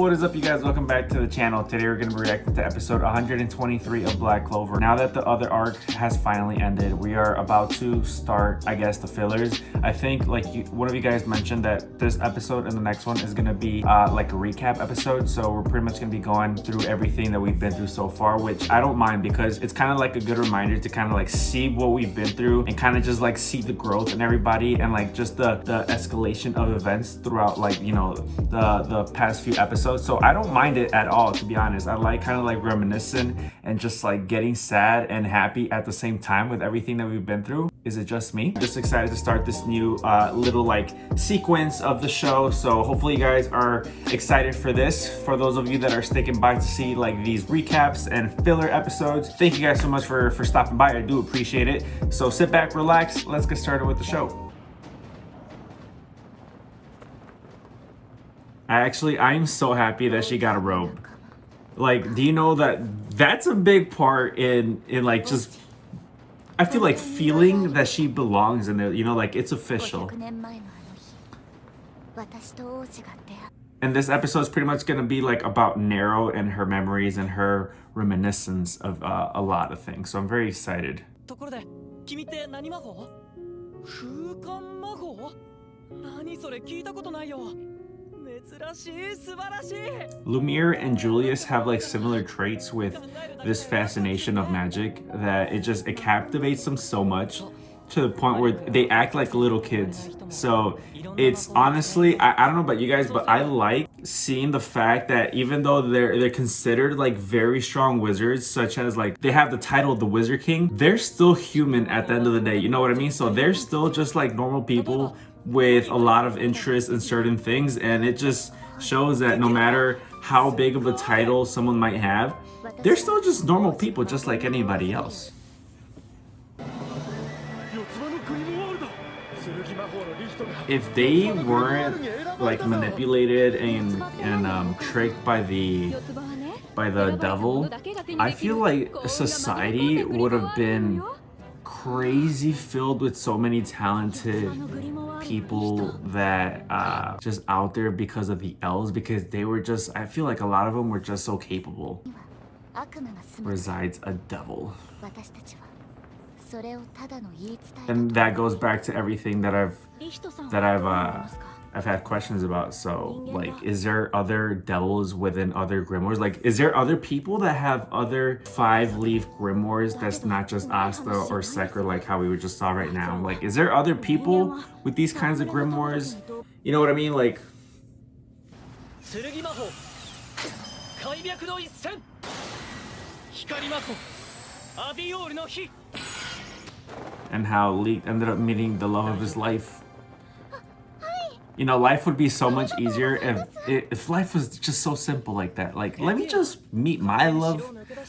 what is up, you guys? Welcome back to the channel. Today we're going to be reacting to episode 123 of Black Clover. Now that the other arc has finally ended, we are about to start, I guess, the fillers. I think one of you guys mentioned that this episode and the next one is going to be like a recap episode. So we're pretty much going to be going through everything that we've been through so far, which I don't mind because it's kind of like a good reminder to kind of like see what we've been through and kind of just like see the growth in everybody and like just the escalation of events throughout, like, you know, the past few episodes. So I don't mind it at all, to be honest. I like kind of like reminiscing and just like getting sad and happy at the same time with everything that we've been through. Is it just me? I'm just excited to start this new little like sequence of the show. So hopefully you guys are excited for this. For those of you that are sticking by to see like these recaps and filler episodes, thank you guys so much for stopping by. I do appreciate it. So sit back, relax, let's get started with the show. I'm so happy that she got a robe. Like, do you know that that's a big part in like just, I feel like feeling that she belongs in there, you know, like it's official. And this episode is pretty much going to be like about Nero and her memories and her reminiscence of a lot of things. So I'm very excited. Lumiere and Julius have like similar traits with this fascination of magic that it captivates them so much to the point where they act like little kids. So it's honestly, I don't know about you guys, but I like seeing the fact that even though they're considered like very strong wizards, such as like they have the title of the Wizard King, they're still human at the end of the day. You know what I mean? So they're still just like normal people with a lot of interest in certain things, and it just shows that no matter how big of a title someone might have, they're still just normal people just like anybody else. If they weren't like manipulated and tricked by the devil, I feel like society would have been crazy filled with so many talented people that just out there because of the elves, because they were just, I feel like a lot of them were just so capable. Resides a devil. And that goes back to everything that I've had questions about. So like, is there other devils within other grimoires? Like, is there other people that have other 5-leaf grimoires that's not just Asta or Sekra, like how we just saw right now? Like, is there other people with these kinds of grimoires? You know what I mean? Like, and how Leek ended up meeting the love of his life. You know, life would be so much easier if life was just so simple like that. Like, let me just meet my love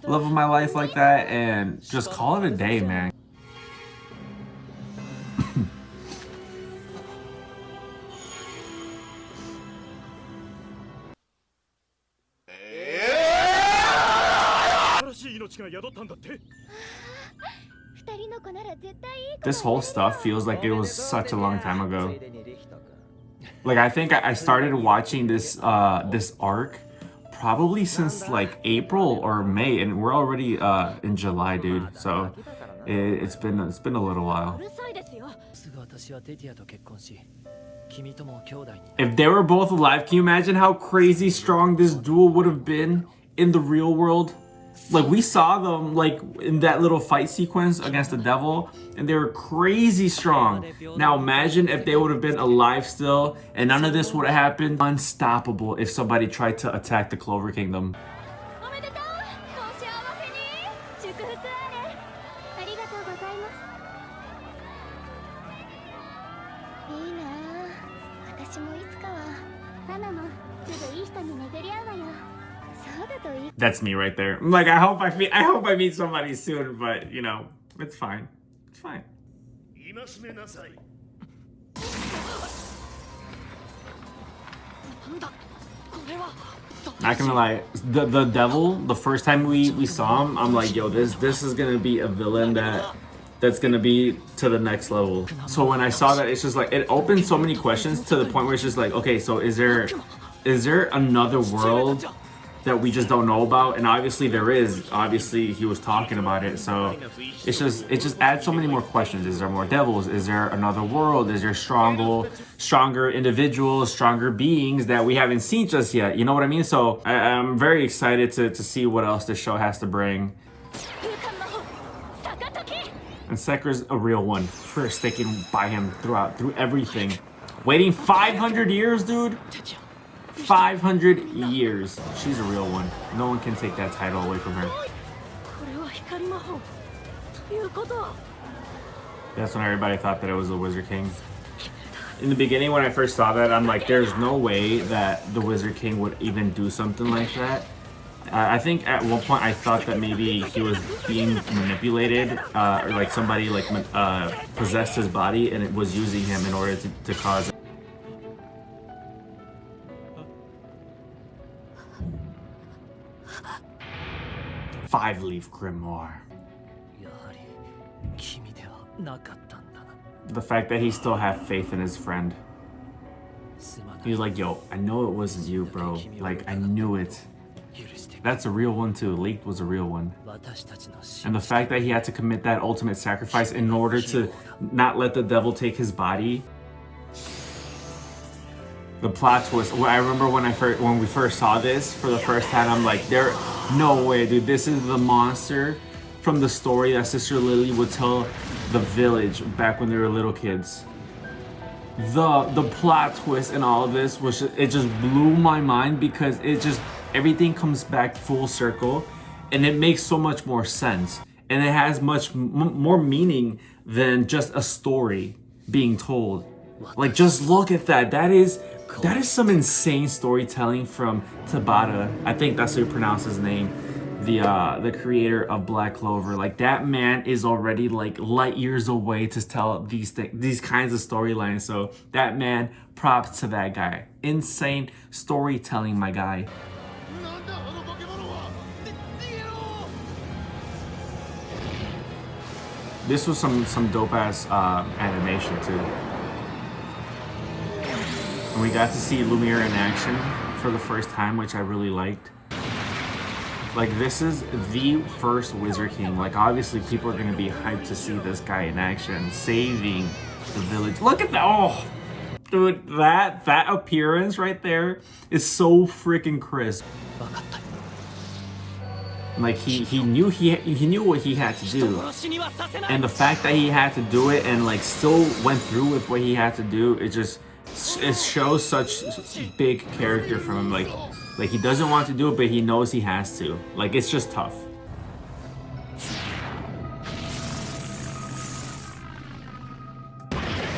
of my life like that and just call it a day, man. This whole stuff feels like it was such a long time ago. Like, I think I started watching this arc probably since like April or May, and we're already in July, dude. So it's been a little while. If they were both alive, can you imagine how crazy strong this duel would have been in the real world? Like, we saw them like in that little fight sequence against the devil, and they were crazy strong. Now imagine if they would have been alive still and none of this would have happened. Unstoppable if somebody tried to attack the Clover Kingdom. That's me right there. I'm like, I hope I meet somebody soon, but you know, it's fine. It's fine. Not gonna lie, the devil, the first time we saw him, I'm like, yo, this is gonna be a villain that's gonna be to the next level. So when I saw that, it's just like, it opened so many questions to the point where it's just like, okay, so is there Is there another world that we just don't know about? And obviously there is. Obviously he was talking about it, so it just adds so many more questions. Is there more devils? Is there another world? Is there stronger individuals, stronger beings that we haven't seen just yet? You know what I mean? So I'm very excited to see what else this show has to bring. And Sekira's a real one for sticking by him through everything. Waiting 500 years, dude. 500 years. She's a real one. No one can take that title away from her. That's when everybody thought that it was the Wizard King. In the beginning, when I first saw that, I'm like, there's no way that the Wizard King would even do something like that. I think at one point I thought that maybe he was being manipulated, or like somebody like possessed his body and it was using him in order to cause. Five-leaf grimoire. The fact that he still had faith in his friend. He's like, yo, I know it wasn't you, bro. Like, I knew it. That's a real one too. Leaked was a real one. And the fact that he had to commit that ultimate sacrifice in order to not let the devil take his body. The plot twist. I remember when we first saw this for the first time, I'm like, no way, dude. This is the monster from the story that Sister Lily would tell the village back when they were little kids. The plot twist in all of this was it just blew my mind, because everything comes back full circle and it makes so much more sense, and it has much more meaning than just a story being told. Like, just look at that. That is some insane storytelling from Tabata. I think that's how you pronounce his name. The creator of Black Clover. Like, that man is already like light years away to tell these kinds of storylines. So that man, props to that guy. Insane storytelling, my guy. This was some dope ass animation too. And we got to see Lumiere in action for the first time, which I really liked. Like, this is the first Wizard King. Like, obviously people are gonna be hyped to see this guy in action, saving the village. Look at that! Oh, dude, that appearance right there is so freaking crisp. Like, he knew what he had to do, and the fact that he had to do it and like still went through with what he had to do, it shows such big character from him. Like he doesn't want to do it, but he knows he has to. Like, it's just tough.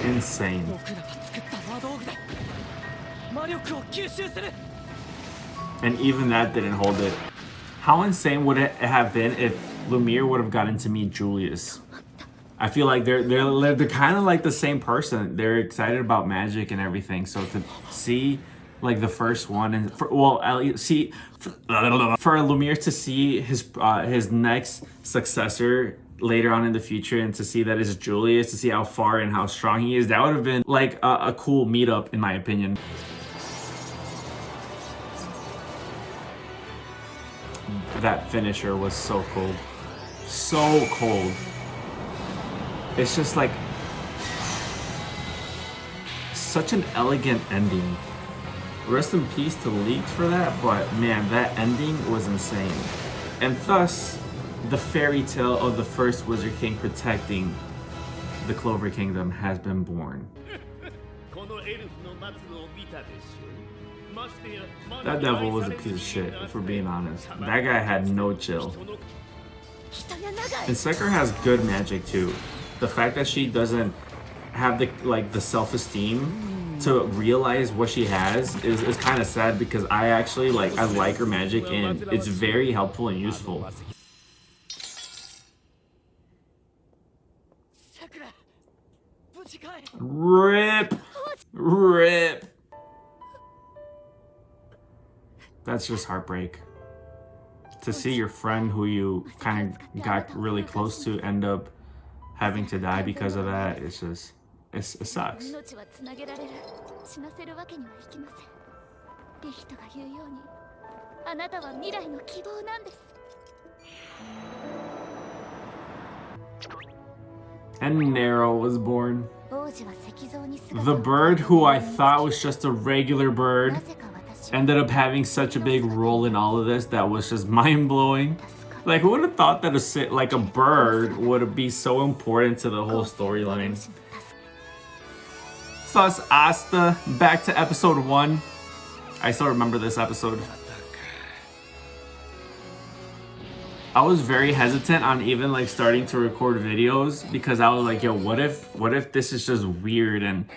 Insane. And even that didn't hold it. How insane would it have been if Lumiere would have gotten to meet Julius? I feel like they're kind of like the same person. They're excited about magic and everything. So to see like the first one, and for Lumiere to see his next successor later on in the future, and to see that it's Julius, to see how far and how strong he is, that would have been like a cool meetup, in my opinion. That finisher was so cold. So cold. It's just like such an elegant ending. Rest in peace to Leaked for that, but man, that ending was insane. And thus, the fairy tale of the first Wizard King protecting the Clover Kingdom has been born. That devil was a piece of shit, if we're being honest. That guy had no chill. And Sekiro has good magic too. The fact that she doesn't have the self-esteem to realize what she has is kind of sad, because I like her magic and it's very helpful and useful. RIP! RIP! That's just heartbreak. To see your friend who you kind of got really close to end up having to die because of that, it sucks. And Nero was born. The bird who I thought was just a regular bird ended up having such a big role in all of this that was just mind-blowing. Like, who would have thought that a bird would be so important to the whole storyline? Thus, Asta, back to episode 1. I still remember this episode. I was very hesitant on even like starting to record videos because I was like, yo, what if this is just weird and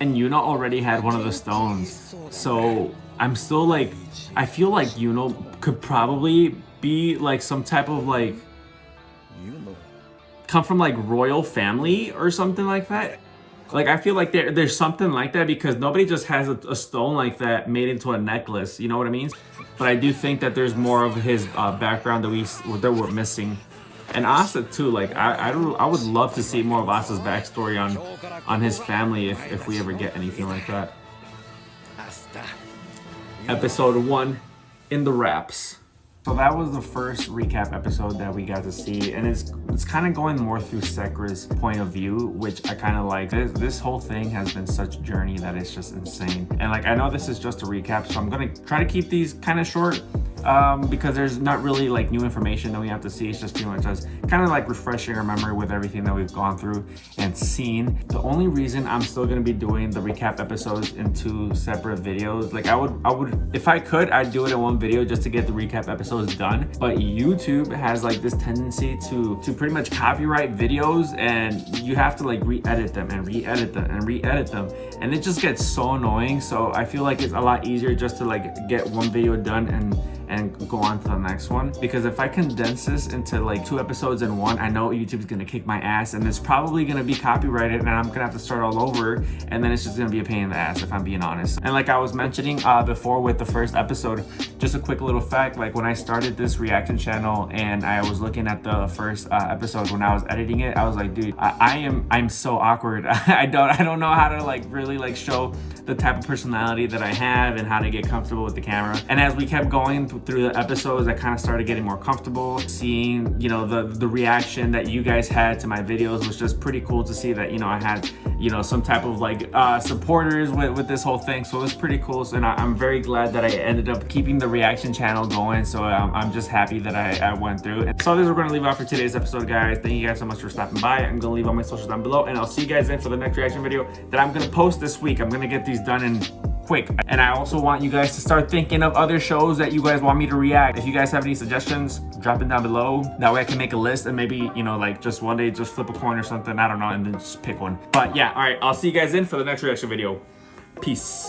Yuna already had one of the stones. So I'm still like, I feel like Yuna could probably be like some type of like, come from like royal family or something like that. Like, I feel like there's something like that because nobody just has a stone like that made into a necklace, you know what I mean? But I do think that there's more of his background that we're missing. And Asta too, like, I would love to see more of Asta's backstory on his family if we ever get anything like that. Episode 1 in the wraps. So that was the first recap episode that we got to see, and it's kind of going more through Sakura's point of view, which I kind of like. This whole thing has been such a journey that it's just insane. And like, I know this is just a recap, so I'm gonna try to keep these kind of short because there's not really like new information that we have to see. It's just pretty much us kind of like refreshing our memory with everything that we've gone through and seen. The only reason I'm still gonna be doing the recap episodes in 2 separate videos, like I would if I could, I'd do it in one video just to get the recap episodes done. But YouTube has like this tendency to pretty much copyright videos, and you have to like re-edit them and re-edit them and re-edit them, and it just gets so annoying. So I feel like it's a lot easier just to like get one video done and go on to the next one, because if I condense this into like 2 episodes in one, I know YouTube's gonna kick my ass and it's probably gonna be copyrighted and I'm gonna have to start all over, and then it's just gonna be a pain in the ass if I'm being honest. And like I was mentioning before with the first episode, just a quick little fact, like when I started this reaction channel and I was looking at the first episode, when I was editing it, I was like, dude, I'm so awkward. I don't know how to like really like show the type of personality that I have and how to get comfortable with the camera. And as we kept going through the episodes, I kind of started getting more comfortable. Seeing, you know, the reaction that you guys had to my videos was just pretty cool to see that, you know, I had, you know, some type of like supporters with this whole thing. So it was pretty cool. So, and I'm very glad that I ended up keeping the reaction channel going. So I'm just happy that I went through. And so this is what we're gonna leave off for today's episode, guys. Thank you guys so much for stopping by. I'm gonna leave all my socials down below, and I'll see you guys in for the next reaction video that I'm gonna post this week. I'm gonna get these done in quick. And I also want you guys to start thinking of other shows that you guys want me to react. If you guys have any suggestions, drop it down below. That way I can make a list and maybe, you know, like just one day just flip a coin or something, I don't know, and then just pick one. But yeah, all right, I'll see you guys in for the next reaction video. Peace.